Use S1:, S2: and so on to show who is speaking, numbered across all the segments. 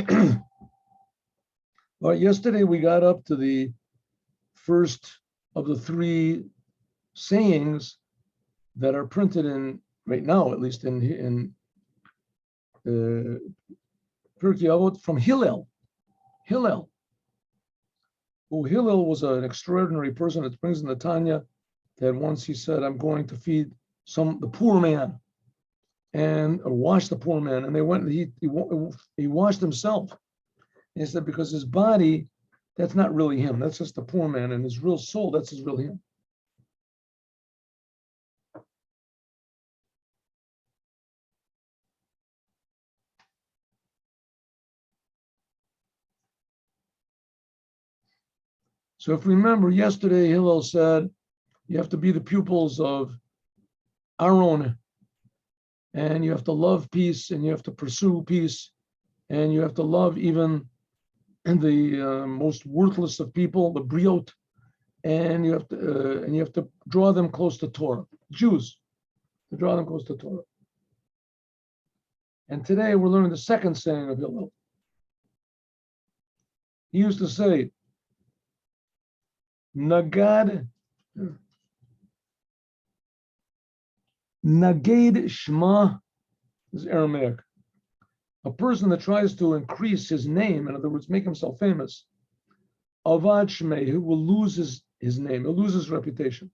S1: All right, yesterday we got up to the first of the three sayings that are printed in, right now at least, in Pirki Avot from Hillel. Hillel was an extraordinary person. It brings in the Tanya that once he said, I'm going to feed the poor man, or wash the poor man. And they went, he washed himself. And he said, because his body, that's not really him. That's just the poor man. And his real soul, that's his real him. So if we remember yesterday, Hillel said, you have to be the pupils of Aaron, and you have to love peace, and you have to pursue peace, and you have to love even the most worthless of people, the briot, and you have to draw them close to Torah. Jews, to draw them close to Torah. And today we're learning the second saying of Hillel. He used to say, Nagad Shema is Aramaic. A person that tries to increase his name, in other words, make himself famous, Avad Shmei, who will lose his name, he'll lose his reputation.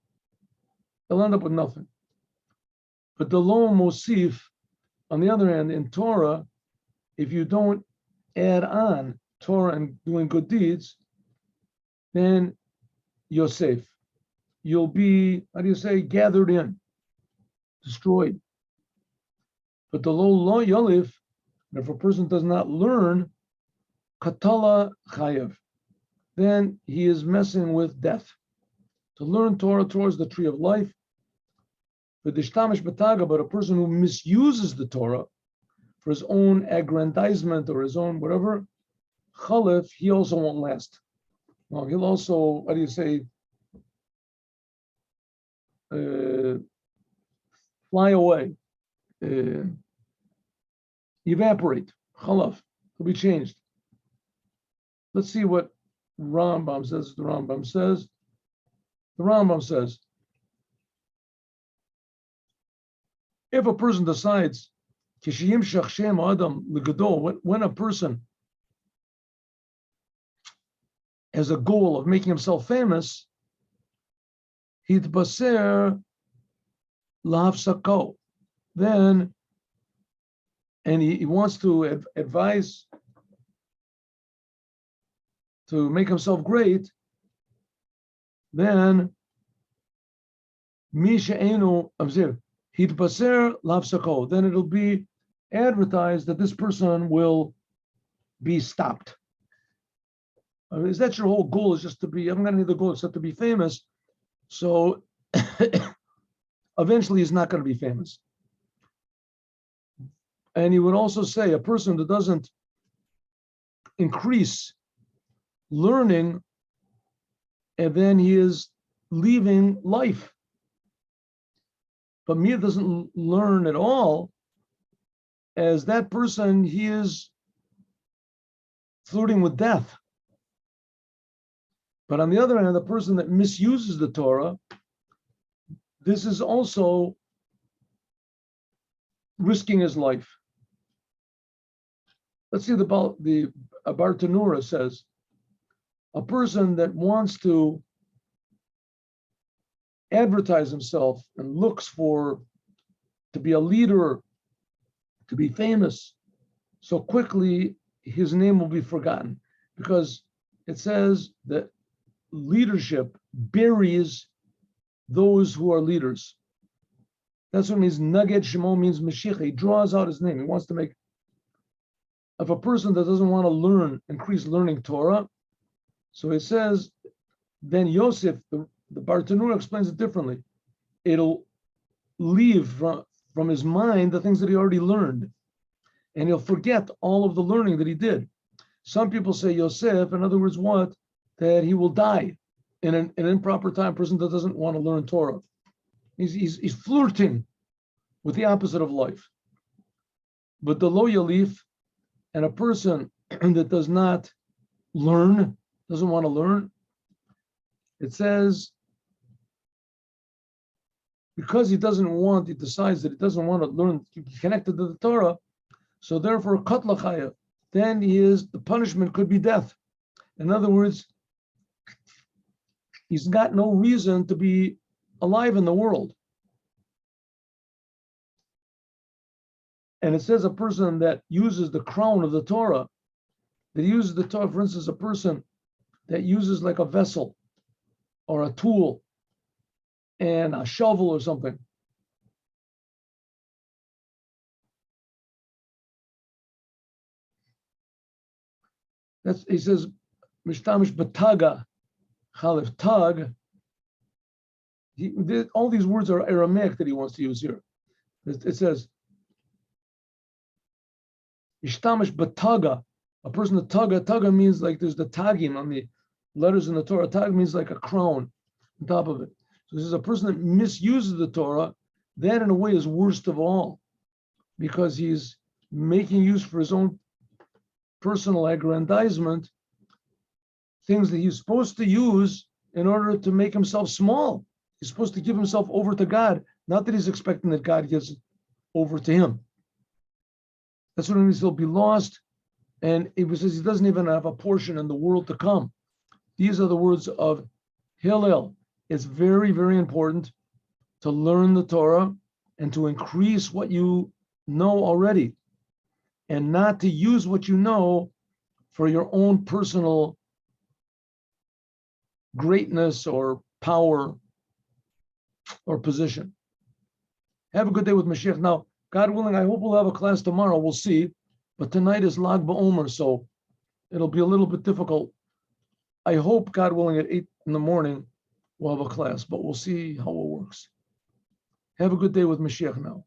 S1: He'll end up with nothing. But the Lo Mosif, on the other hand, in Torah, if you don't add on Torah and doing good deeds, then you're safe. You'll be, gathered in, destroyed. But the Lo Yolif, if a person does not learn, Katala Chayev, then he is messing with death. To learn Torah is the tree of life. But a person who misuses the Torah for his own aggrandizement or his own whatever, Chalif, he also won't last. Well, he'll also, fly away, evaporate, Chalaf, he'll be changed. Let's see what Rambam says. The Rambam says, if a person decides, when a person has a goal of making himself famous, hitbaser lahafsako, then, and he wants to advise to make himself great, then Mishaenu Amzir Hitbaser Lavsako, then it'll be advertised that this person will be stopped. Is that your whole goal? Is just to be, I haven't got any other goal except to be famous. So eventually he's not going to be famous. And he would also say a person that doesn't increase learning, and then he is leaving life. But Mir doesn't learn at all, as that person, he is flirting with death. But on the other hand, the person that misuses the Torah, this is also risking his life. Let's see the Bartanura says, a person that wants to advertise himself and looks to be a leader, to be famous, so quickly his name will be forgotten, because it says that leadership buries those who are leaders. That's what it means. Naged Shemo means Mashiach. He draws out his name. He wants to make. If a person that doesn't want to increase learning Torah, so it says, then Yosef, the Bartanura explains it differently. It'll leave from his mind the things that he already learned, and he'll forget all of the learning that he did. Some people say Yosef, in other words, what? That he will die in an improper time. A person that doesn't want to learn Torah. He's flirting with the opposite of life. But the lo yalif, and a person that does not learn, doesn't want to learn, it says, because he decides that he doesn't want to learn, to be connected to the Torah, so therefore, katlachaya, then the punishment could be death. In other words, he's got no reason to be alive in the world. And it says a person that uses the crown of the Torah, that uses the Torah, for instance, a person that uses like a vessel or a tool and a shovel or something. He says, Mishtamish bataga, chalif tag. All these words are Aramaic that he wants to use here. It says, Mishtamish bataga, a person that taga means like there's the tagim on the letters in the Torah. Tag means like a crown on top of it. So this is a person that misuses the Torah, that in a way is worst of all, because he's making use for his own personal aggrandizement, things that he's supposed to use in order to make himself small. He's supposed to give himself over to God, not that he's expecting that God gives over to him. That's what it means. He'll be lost, and it says he doesn't even have a portion in the world to come. These are the words of Hillel. It's very, very important to learn the Torah and to increase what you know already, and not to use what you know for your own personal greatness or power or position. Have a good day with Mashiach. Now, God willing, I hope we'll have a class tomorrow. We'll see. But tonight is Lag BaOmer, so it'll be a little bit difficult. I hope, God willing, at 8 in the morning, we'll have a class, but we'll see how it works. Have a good day with Mashiach now.